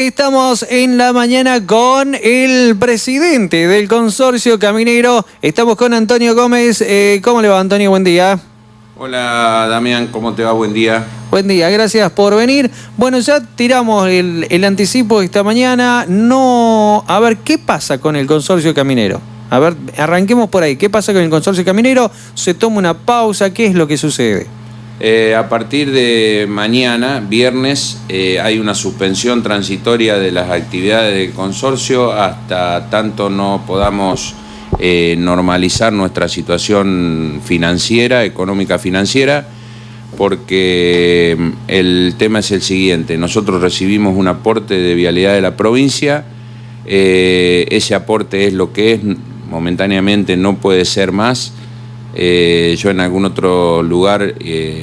Estamos en la mañana con el presidente del consorcio caminero. Estamos con Antonio Gómez. ¿Cómo le va, Antonio? Buen día. Hola, Damián. ¿Cómo te va? Buen día. Buen día, gracias por venir. Bueno, ya tiramos el anticipo de esta mañana. A ver, ¿qué pasa con el consorcio caminero? A ver, arranquemos por ahí. ¿Qué pasa con el consorcio caminero? ¿Se toma una pausa? ¿Qué es lo que sucede? A partir de mañana, viernes, hay una suspensión transitoria de las actividades del consorcio hasta tanto no podamos normalizar nuestra situación financiera, económica financiera, porque el tema es el siguiente. Nosotros recibimos un aporte de vialidad de la provincia, ese aporte es lo que es, momentáneamente no puede ser más. Yo en algún otro lugar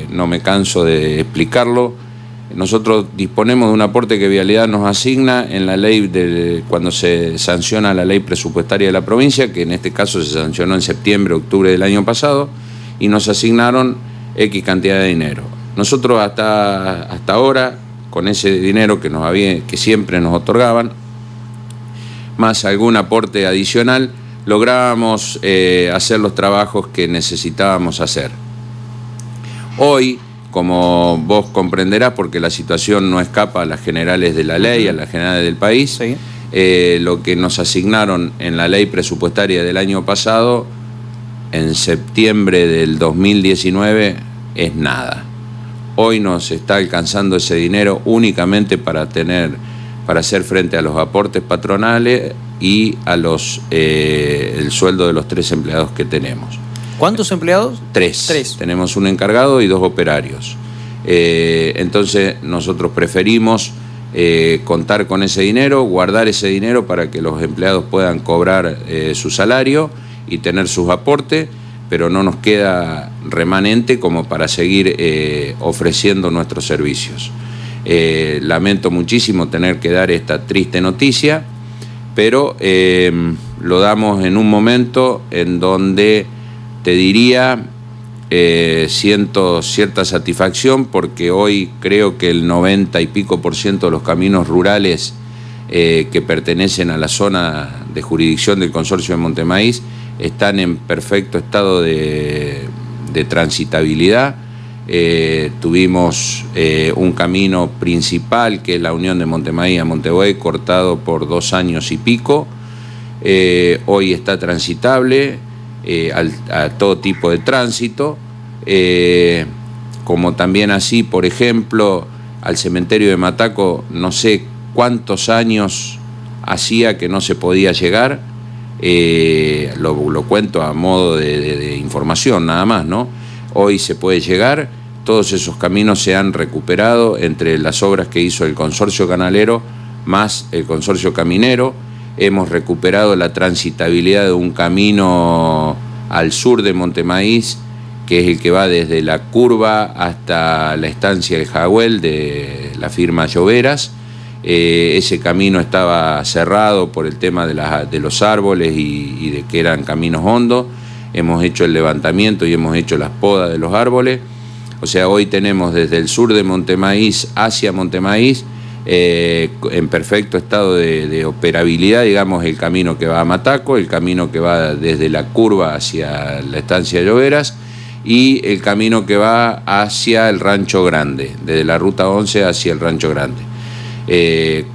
no me canso de explicarlo. Nosotros disponemos de un aporte que Vialidad nos asigna en la ley cuando se sanciona la ley presupuestaria de la provincia, que en este caso se sancionó en septiembre, octubre del año pasado, y nos asignaron X cantidad de dinero. Nosotros hasta ahora, con ese dinero que siempre nos otorgaban, más algún aporte adicional, lográbamos hacer los trabajos que necesitábamos hacer. Hoy, como vos comprenderás, porque la situación no escapa a las generales de la ley, a las generales del país, sí. Lo que nos asignaron en la ley presupuestaria del año pasado, en septiembre del 2019, es nada. Hoy nos está alcanzando ese dinero únicamente para hacer frente a los aportes patronales y a el sueldo de los 3 empleados que tenemos. ¿Cuántos empleados? 3. Tenemos un encargado y 2 operarios. Entonces nosotros preferimos contar con ese dinero, guardar ese dinero para que los empleados puedan cobrar su salario y tener sus aportes, pero no nos queda remanente como para seguir ofreciendo nuestros servicios. Lamento muchísimo tener que dar esta triste noticia, pero lo damos en un momento en donde, te diría, siento cierta satisfacción, porque hoy creo que el 90 y pico % de los caminos rurales que pertenecen a la zona de jurisdicción del consorcio de Montemaíz están en perfecto estado de transitabilidad. Tuvimos un camino principal, que es la unión de Montemaíz a Montevideo, cortado por 2 años y pico. Hoy está transitable a todo tipo de tránsito, como también así, por ejemplo, al cementerio de Mataco, no sé cuántos años hacía que no se podía llegar. Lo cuento a modo de información nada más, ¿no? Hoy se puede llegar, todos esos caminos se han recuperado entre las obras que hizo el consorcio canalero más el consorcio caminero. Hemos recuperado la transitabilidad de un camino al sur de Montemaíz, que es el que va desde la curva hasta la estancia El Jagüel de la firma Lloveras. Ese camino estaba cerrado por el tema de los árboles y de que eran caminos hondos. Hemos hecho el levantamiento y hemos hecho las podas de los árboles. O sea, hoy tenemos desde el sur de Montemaíz hacia Montemaíz en perfecto estado de operabilidad, digamos, el camino que va a Mataco, el camino que va desde la curva hacia la estancia de Lloveras y el camino que va hacia el Rancho Grande, desde la ruta 11 hacia el Rancho Grande.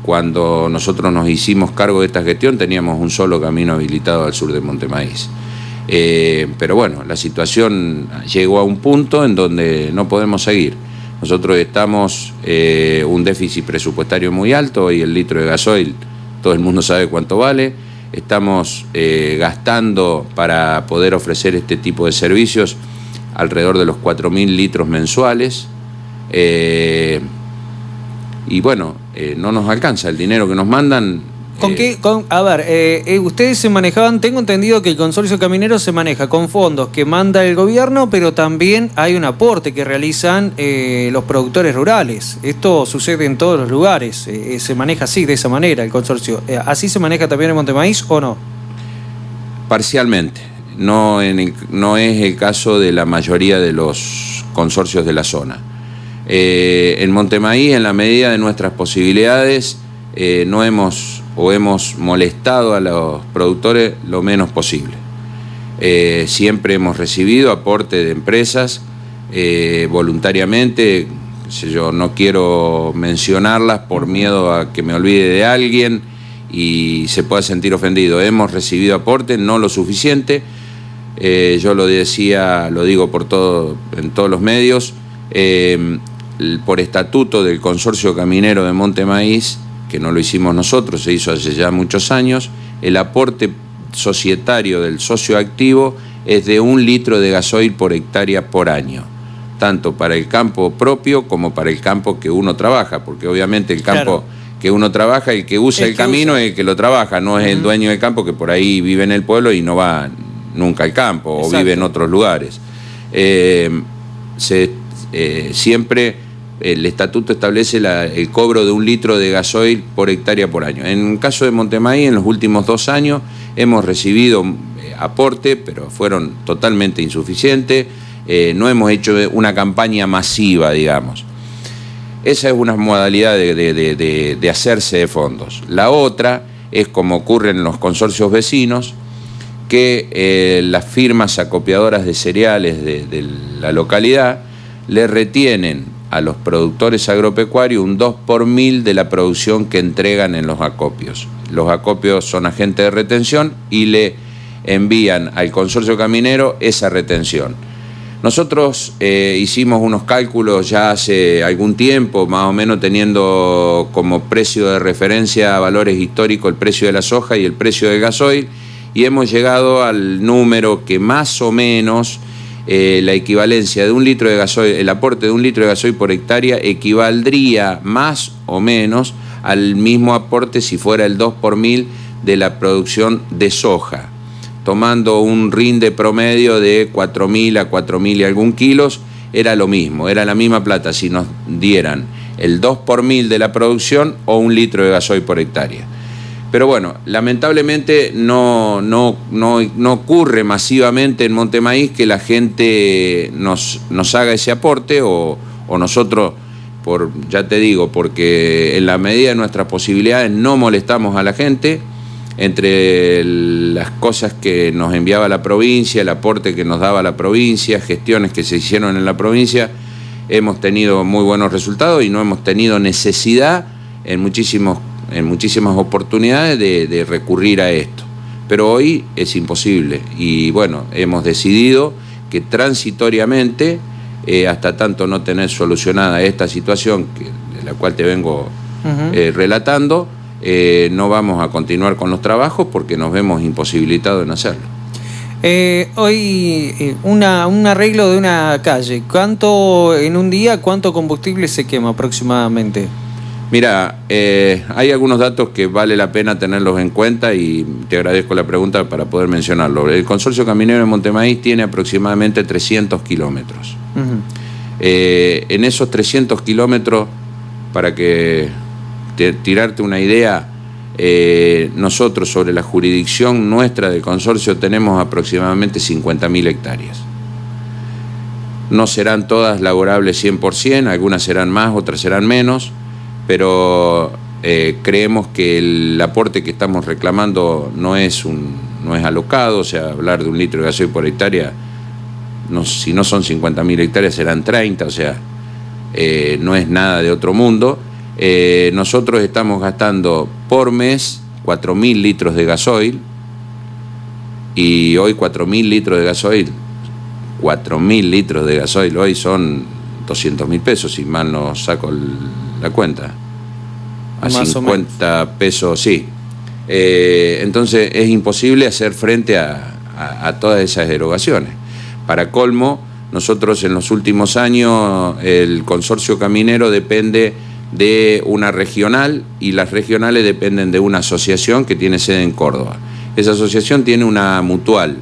Cuando nosotros nos hicimos cargo de esta gestión teníamos un solo camino habilitado al sur de Montemaíz. Pero bueno, la situación llegó a un punto en donde no podemos seguir. Nosotros estamos un déficit presupuestario muy alto y el litro de gasoil, todo el mundo sabe cuánto vale. Estamos gastando para poder ofrecer este tipo de servicios alrededor de los 4.000 litros mensuales. Y bueno, no nos alcanza el dinero que nos mandan. Ustedes se manejaban, tengo entendido que el consorcio caminero se maneja con fondos que manda el gobierno, pero también hay un aporte que realizan los productores rurales. Esto sucede en todos los lugares, se maneja así, de esa manera el consorcio. ¿Así se maneja también en Montemaíz o no? Parcialmente, no es el caso de la mayoría de los consorcios de la zona. En Montemaíz, en la medida de nuestras posibilidades, no hemos molestado a los productores lo menos posible. Siempre hemos recibido aporte de empresas voluntariamente. Yo no quiero mencionarlas por miedo a que me olvide de alguien y se pueda sentir ofendido. Hemos recibido aporte, no lo suficiente. Yo lo digo en todos los medios. Por estatuto del Consorcio Caminero de Monte Maíz, que no lo hicimos nosotros, se hizo hace ya muchos años, el aporte societario del socio activo es de 1 litro de gasoil por hectárea por año, tanto para el campo propio como para el campo que uno trabaja, porque obviamente el campo que uno trabaja, el que usa el camino es el que lo trabaja, no es el dueño del campo que por ahí vive en el pueblo y no va nunca al campo o vive en otros lugares. Siempre el estatuto establece el cobro de 1 litro de gasoil por hectárea por año. En el caso de Monte Maíz, en los últimos 2 años hemos recibido aporte, pero fueron totalmente insuficientes. No hemos hecho una campaña masiva, digamos. Esa es una modalidad de hacerse de fondos. La otra es como ocurre en los consorcios vecinos, que las firmas acopiadoras de cereales de la localidad le retienen a los productores agropecuarios un 2 por 1000 de la producción que entregan en los acopios. Los acopios son agentes de retención y le envían al consorcio caminero esa retención. Nosotros hicimos unos cálculos ya hace algún tiempo, más o menos teniendo como precio de referencia valores históricos el precio de la soja y el precio del gasoil, y hemos llegado al número que más o menos la equivalencia de 1 litro de gasoil, el aporte de 1 litro de gasoil por hectárea equivaldría más o menos al mismo aporte si fuera el 2 por 1000 de la producción de soja, tomando un rinde promedio de 4.000 a 4.000 y algún kilos, era lo mismo, era la misma plata si nos dieran el 2 por 1000 de la producción o 1 litro de gasoil por hectárea. Pero bueno, lamentablemente no ocurre masivamente en Monte Maíz que la gente nos haga ese aporte o nosotros, ya te digo, porque en la medida de nuestras posibilidades no molestamos a la gente. Entre las cosas que nos enviaba la provincia, el aporte que nos daba la provincia, gestiones que se hicieron en la provincia, hemos tenido muy buenos resultados y no hemos tenido necesidad en muchísimas oportunidades de recurrir a esto. Pero hoy es imposible y bueno, hemos decidido que transitoriamente, hasta tanto no tener solucionada esta situación de la cual te vengo relatando, no vamos a continuar con los trabajos porque nos vemos imposibilitados en hacerlo. Hoy un arreglo de una calle, en un día cuánto combustible se quema aproximadamente? Mira, hay algunos datos que vale la pena tenerlos en cuenta y te agradezco la pregunta para poder mencionarlo. El Consorcio Caminero de Monte Maíz tiene aproximadamente 300 kilómetros. En esos 300 kilómetros, para que tirarte una idea, nosotros sobre la jurisdicción nuestra del consorcio tenemos aproximadamente 50.000 hectáreas. No serán todas laborables 100%, algunas serán más, otras serán menos, pero creemos que el aporte que estamos reclamando no es alocado, o sea, hablar de 1 litro de gasoil por hectárea, si no son 50.000 hectáreas serán 30, o sea, no es nada de otro mundo. Nosotros estamos gastando por mes 4.000 litros de gasoil y hoy 4.000 litros de gasoil, 4.000 litros de gasoil hoy son 200.000 pesos, si mal no saco la cuenta. A más 50 pesos, sí. Entonces es imposible hacer frente a todas esas erogaciones. Para colmo, nosotros en los últimos años, el consorcio caminero depende de una regional y las regionales dependen de una asociación que tiene sede en Córdoba. Esa asociación tiene una mutual.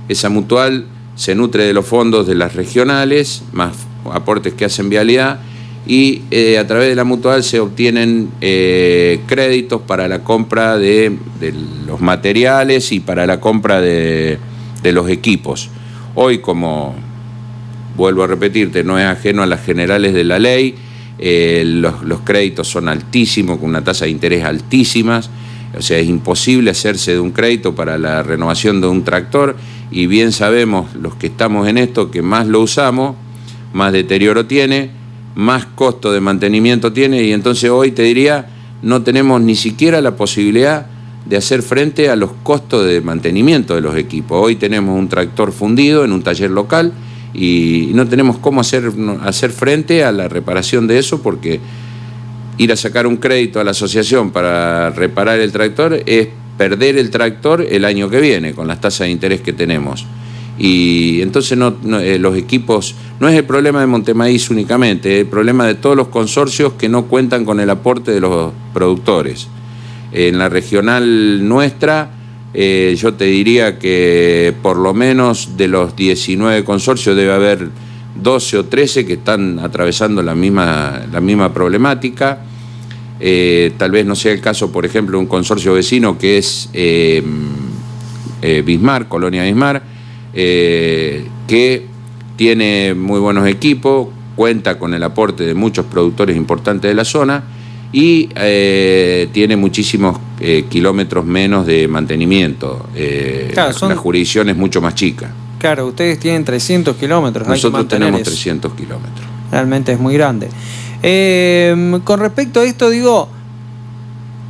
Esa mutual se nutre de los fondos de las regionales, más aportes que hacen vialidad, y a través de la mutual se obtienen créditos para la compra de los materiales y para la compra de los equipos. Hoy, como vuelvo a repetirte, no es ajeno a las generales de la ley, los créditos son altísimos, con una tasa de interés altísimas. O sea, es imposible hacerse de un crédito para la renovación de un tractor, y bien sabemos los que estamos en esto que más lo usamos, más deterioro tiene, más costo de mantenimiento tiene, y entonces hoy te diría, no tenemos ni siquiera la posibilidad de hacer frente a los costos de mantenimiento de los equipos. Hoy tenemos un tractor fundido en un taller local y no tenemos cómo hacer frente a la reparación de eso, porque ir a sacar un crédito a la asociación para reparar el tractor es perder el tractor el año que viene con las tasas de interés que tenemos. Y entonces los equipos, no es el problema de Montemaíz únicamente, es el problema de todos los consorcios que no cuentan con el aporte de los productores. En la regional nuestra, yo te diría que por lo menos de los 19 consorcios debe haber 12 o 13 que están atravesando la misma problemática. Tal vez no sea el caso, por ejemplo, de un consorcio vecino que es Bismar, Colonia Bismar, que tiene muy buenos equipos, cuenta con el aporte de muchos productores importantes de la zona y tiene muchísimos kilómetros menos de mantenimiento. Claro, la jurisdicción es mucho más chica. Claro, ustedes tienen 300 kilómetros. Nosotros tenemos 300 kilómetros. Realmente es muy grande. Con respecto a esto, digo,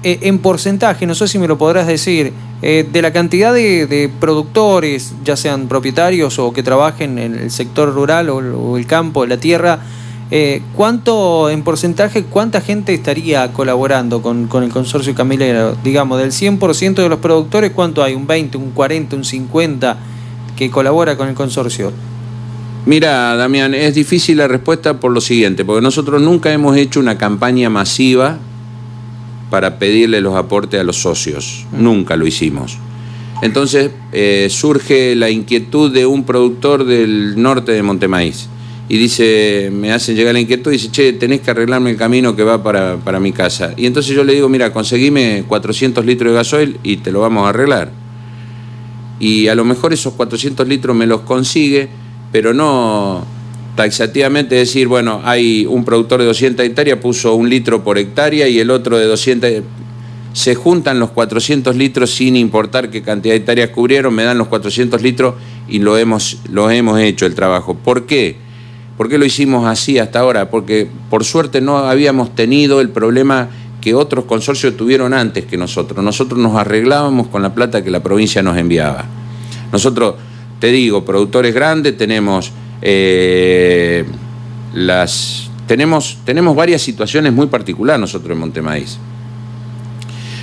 en porcentaje, no sé si me lo podrás decir, de la cantidad de productores, ya sean propietarios o que trabajen en el sector rural o el campo, la tierra, ¿cuánto en porcentaje, cuánta gente estaría colaborando con el consorcio caminero? Digamos, del 100% de los productores, ¿cuánto hay? ¿Un 20, un 40, un 50 que colabora con el consorcio? Mira, Damián, es difícil la respuesta por lo siguiente, porque nosotros nunca hemos hecho una campaña masiva para pedirle los aportes a los socios, nunca lo hicimos. Entonces surge la inquietud de un productor del norte de Montemaíz y dice, me hacen llegar la inquietud y dice, che, tenés que arreglarme el camino que va para mi casa. Y entonces yo le digo, mira, conseguime 400 litros de gasoil y te lo vamos a arreglar. Y a lo mejor esos 400 litros me los consigue, pero no taxativamente decir, bueno, hay un productor de 200 hectáreas, puso 1 litro por hectárea y el otro de 200... Se juntan los 400 litros sin importar qué cantidad de hectáreas cubrieron, me dan los 400 litros y lo hemos hecho el trabajo. ¿Por qué? ¿Por qué lo hicimos así hasta ahora? Porque por suerte no habíamos tenido el problema que otros consorcios tuvieron antes que nosotros. Nosotros nos arreglábamos con la plata que la provincia nos enviaba. Nosotros, te digo, productores grandes, tenemos varias situaciones muy particulares nosotros en Montemaíz.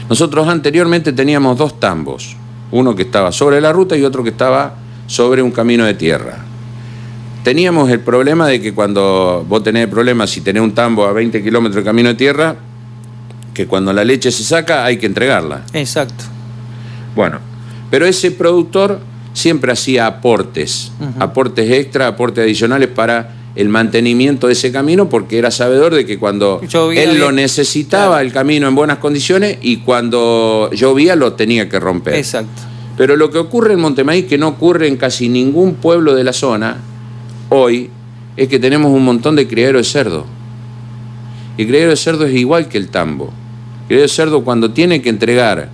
Nosotros anteriormente teníamos 2 tambos, uno que estaba sobre la ruta y otro que estaba sobre un camino de tierra. Teníamos el problema de que cuando vos tenés el problema, si tenés un tambo a 20 kilómetros de camino de tierra, que cuando la leche se saca hay que entregarla. Exacto. Bueno, pero ese productor siempre hacía aportes, aportes extra, aportes adicionales para el mantenimiento de ese camino, porque era sabedor de que cuando él lo necesitaba, claro, el camino en buenas condiciones, y cuando llovía lo tenía que romper. Exacto. Pero lo que ocurre en Montemaíz, que no ocurre en casi ningún pueblo de la zona hoy, es que tenemos un montón de criadero de cerdo. Y el criadero de cerdo es igual que el tambo. El criadero de cerdo, cuando tiene que entregar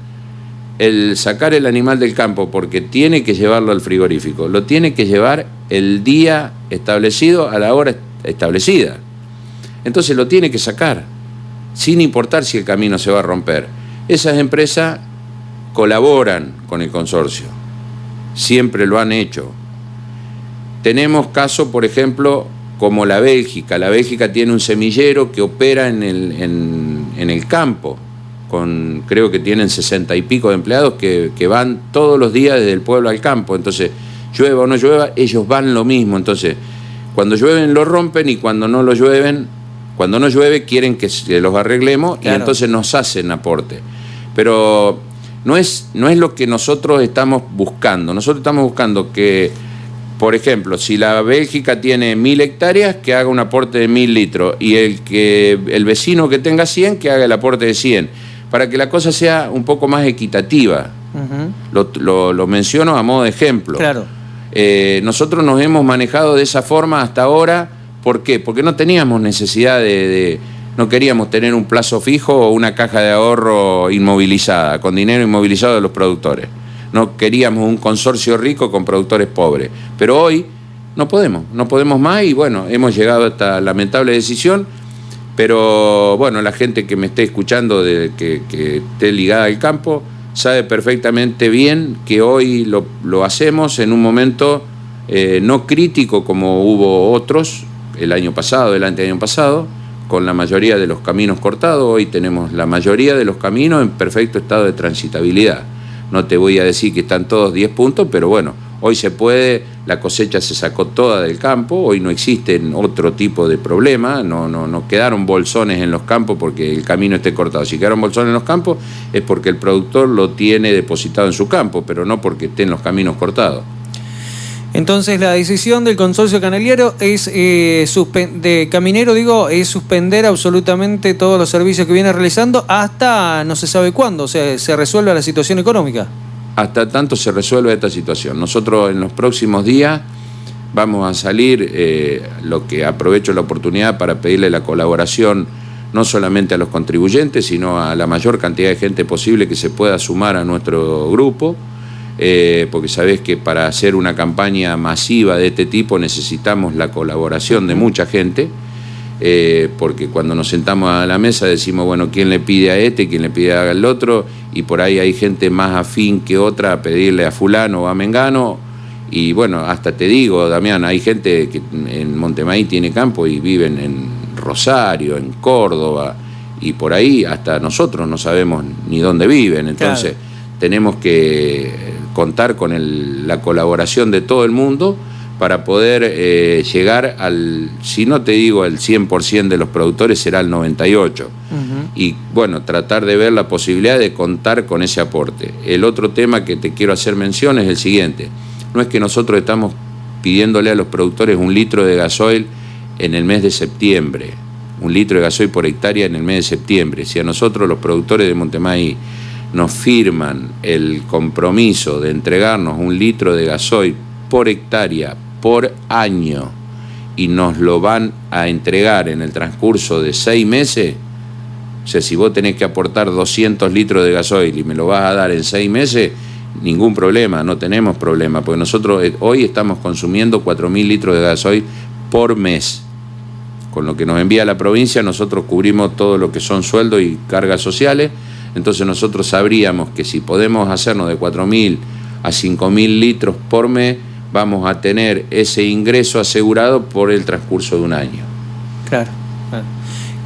sacar el animal del campo porque tiene que llevarlo al frigorífico, lo tiene que llevar el día establecido a la hora establecida. Entonces lo tiene que sacar, sin importar si el camino se va a romper. Esas empresas colaboran con el consorcio, siempre lo han hecho. Tenemos casos, por ejemplo, como la Bélgica. La Bélgica tiene un semillero que opera en el campo, creo que tienen 60 y pico de empleados que van todos los días desde el pueblo al campo. Entonces, llueva o no llueva, ellos van lo mismo. Entonces, cuando llueven lo rompen, y cuando no llueve quieren que los arreglemos, claro, y entonces nos hacen aporte. Pero no es lo que nosotros estamos buscando. Nosotros estamos buscando que, por ejemplo, si la Bélgica tiene 1000 hectáreas, que haga un aporte de 1000 litros, y el vecino que tenga 100, que haga el aporte de 100. Para que la cosa sea un poco más equitativa. Lo menciono a modo de ejemplo. Claro. Nosotros nos hemos manejado de esa forma hasta ahora ¿Por qué? Porque no teníamos necesidad no queríamos tener un plazo fijo o una caja de ahorro inmovilizada, con dinero inmovilizado de los productores. No queríamos un consorcio rico con productores pobres. Pero hoy no podemos más y bueno, hemos llegado a esta lamentable decisión. Pero bueno, la gente que me esté escuchando, que esté ligada al campo, sabe perfectamente bien que hoy lo hacemos en un momento no crítico como hubo otros, el año pasado, el anteaño pasado, con la mayoría de los caminos cortados. Hoy tenemos la mayoría de los caminos en perfecto estado de transitabilidad. No te voy a decir que están todos 10 puntos, pero bueno, hoy se puede, la cosecha se sacó toda del campo, hoy no existen otro tipo de problema, no quedaron bolsones en los campos porque el camino esté cortado. Si quedaron bolsones en los campos es porque el productor lo tiene depositado en su campo, pero no porque estén los caminos cortados. Entonces la decisión del consorcio canaliero es es suspender absolutamente todos los servicios que viene realizando hasta no se sabe cuándo, o sea, se resuelva la situación económica. Hasta tanto se resuelve esta situación. Nosotros en los próximos días vamos a salir, lo que aprovecho la oportunidad para pedirle la colaboración no solamente a los contribuyentes, sino a la mayor cantidad de gente posible que se pueda sumar a nuestro grupo. Porque sabés que para hacer una campaña masiva de este tipo necesitamos la colaboración de mucha gente, porque cuando nos sentamos a la mesa decimos, bueno, ¿quién le pide a este, quién le pide al otro? Y por ahí hay gente más afín que otra a pedirle a fulano o a mengano, y bueno, hasta te digo, Damián, hay gente que en Montemaíz tiene campo y viven en Rosario, en Córdoba, y por ahí hasta nosotros no sabemos ni dónde viven, entonces claro, tenemos que contar con la colaboración de todo el mundo para poder llegar si no te digo al 100% de los productores, será el 98%. Y bueno, tratar de ver la posibilidad de contar con ese aporte. El otro tema que te quiero hacer mención es el siguiente. No es que nosotros estamos pidiéndole a los productores 1 litro de gasoil en el mes de septiembre, 1 litro de gasoil por hectárea en el mes de septiembre. Si a nosotros los productores de Montemaíz nos firman el compromiso de entregarnos 1 litro de gasoil por hectárea por año y nos lo van a entregar en el transcurso de 6 meses, o sea, si vos tenés que aportar 200 litros de gasoil y me lo vas a dar en 6 meses, ningún problema, no tenemos problema, porque nosotros hoy estamos consumiendo 4.000 litros de gasoil por mes. Con lo que nos envía la provincia, nosotros cubrimos todo lo que son sueldos y cargas sociales. Entonces nosotros sabríamos que si podemos hacernos de 4.000 a 5.000 litros por mes, vamos a tener ese ingreso asegurado por el transcurso de un año. Claro.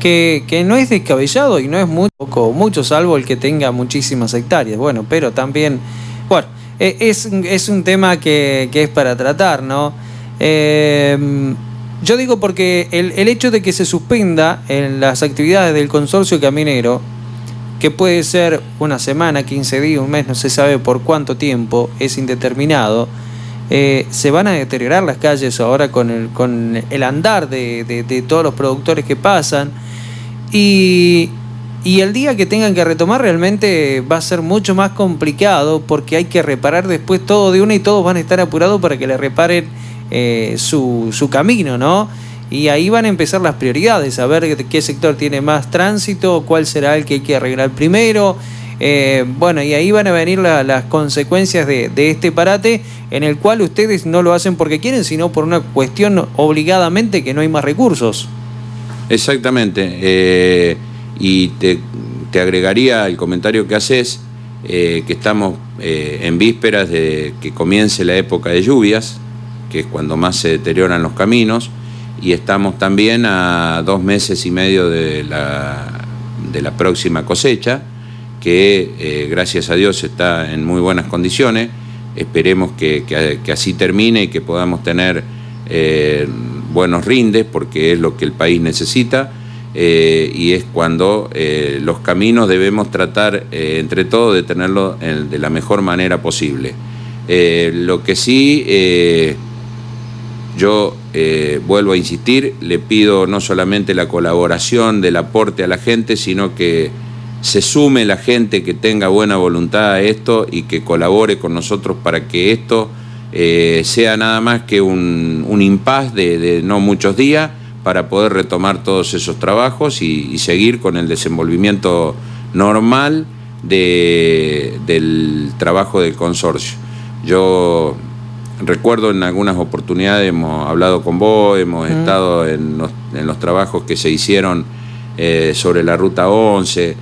Que no es descabellado y no es mucho, salvo el que tenga muchísimas hectáreas. Bueno, pero también, bueno, es un tema que es para tratar, ¿no? Yo digo porque el hecho de que se suspenda en las actividades del consorcio caminero, que puede ser una semana, 15 días, un mes, no se sabe por cuánto tiempo, es indeterminado, se van a deteriorar las calles ahora con el andar de todos los productores que pasan, y el día que tengan que retomar realmente va a ser mucho más complicado, porque hay que reparar después todo de una y todos van a estar apurados para que le reparen su camino, ¿no? Y ahí van a empezar las prioridades, a ver qué sector tiene más tránsito, cuál será el que hay que arreglar primero. Bueno, y ahí van a venir las consecuencias de este parate, en el cual ustedes no lo hacen porque quieren, sino por una cuestión obligadamente que no hay más recursos. Exactamente. Y te agregaría el comentario que haces, que estamos en vísperas de que comience la época de lluvias, que es cuando más se deterioran los caminos, y estamos también a 2 meses y medio de la próxima cosecha, que gracias a Dios está en muy buenas condiciones. Esperemos que así termine y que podamos tener buenos rindes, porque es lo que el país necesita, y es cuando los caminos debemos tratar entre todos de tenerlo de la mejor manera posible. Lo que sí, yo vuelvo a insistir, le pido no solamente la colaboración del aporte a la gente, sino que se sume la gente que tenga buena voluntad a esto y que colabore con nosotros para que esto sea nada más que un impas de no muchos días, para poder retomar todos esos trabajos y seguir con el desenvolvimiento normal del trabajo del consorcio. Yo recuerdo en algunas oportunidades, hemos hablado con vos, hemos estado en los trabajos que se hicieron sobre la Ruta 11.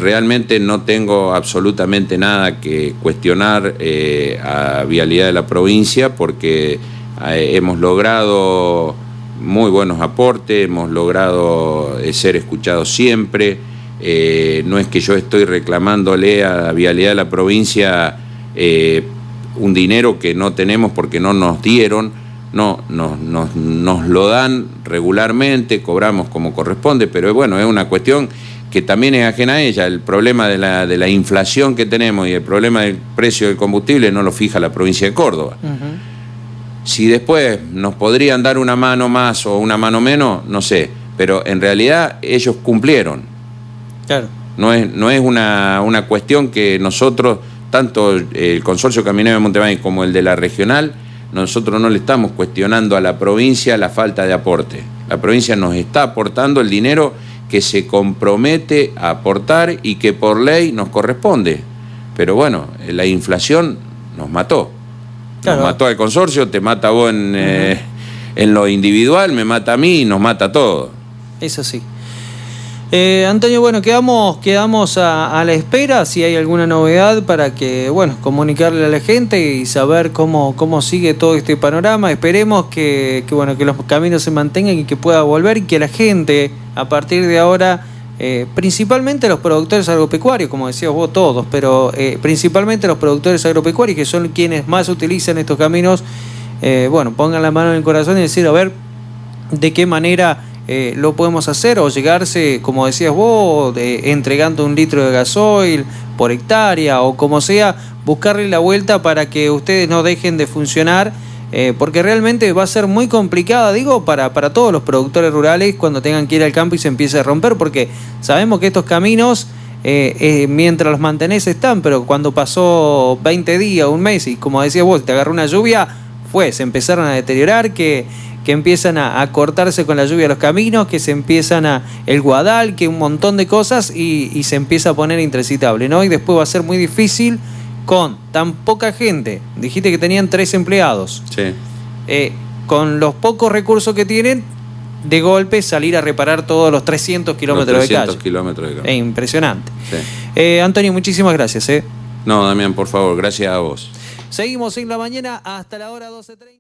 Realmente no tengo absolutamente nada que cuestionar a Vialidad de la provincia, porque hemos logrado muy buenos aportes, hemos logrado ser escuchados siempre. No es que yo estoy reclamándole a Vialidad de la provincia un dinero que no tenemos porque no nos dieron. No, nos lo dan regularmente, cobramos como corresponde, pero bueno, es una cuestión que también es ajena a ella. El problema de la inflación que tenemos y el problema del precio del combustible no lo fija la provincia de Córdoba. Si después nos podrían dar una mano más o una mano menos, no sé, pero en realidad ellos cumplieron. Claro. No es una cuestión que nosotros, tanto el Consorcio Caminero de Montevideo como el de la regional, nosotros no le estamos cuestionando a la provincia la falta de aporte. La provincia nos está aportando el dinero que se compromete a aportar y que por ley nos corresponde. Pero bueno, la inflación nos mató. Claro. Nos mató al consorcio, te mata a vos en lo individual, me mata a mí y nos mata a todos. Eso sí. Antonio, bueno, quedamos a la espera si hay alguna novedad para que, bueno, comunicarle a la gente y saber cómo sigue todo este panorama. Esperemos que los caminos se mantengan y que pueda volver, y que la gente, a partir de ahora, principalmente los productores agropecuarios, como decías vos, todos, pero principalmente los productores agropecuarios, que son quienes más utilizan estos caminos, pongan la mano en el corazón y decir, a ver, de qué manera lo podemos hacer, o llegarse, como decías vos, entregando 1 litro de gasoil por hectárea, o como sea, buscarle la vuelta para que ustedes no dejen de funcionar, porque realmente va a ser muy complicada, digo, para todos los productores rurales cuando tengan que ir al campo y se empiece a romper, porque sabemos que estos caminos, mientras los mantenés están, pero cuando pasó 20 días, 1 mes, y como decías vos, te agarró una lluvia, se empezaron a deteriorar, que empiezan a cortarse con la lluvia los caminos, que se empiezan el guadal, que un montón de cosas, y se empieza a poner intransitable, ¿no? Y después va a ser muy difícil con tan poca gente. Dijiste que tenían 3 empleados. Sí. Con los pocos recursos que tienen, de golpe salir a reparar todos los 300 kilómetros de calle. 300 kilómetros de calle. Es impresionante. Sí. Antonio, muchísimas gracias. No, Damián, por favor, gracias a vos. Seguimos en la mañana hasta la hora 12:30.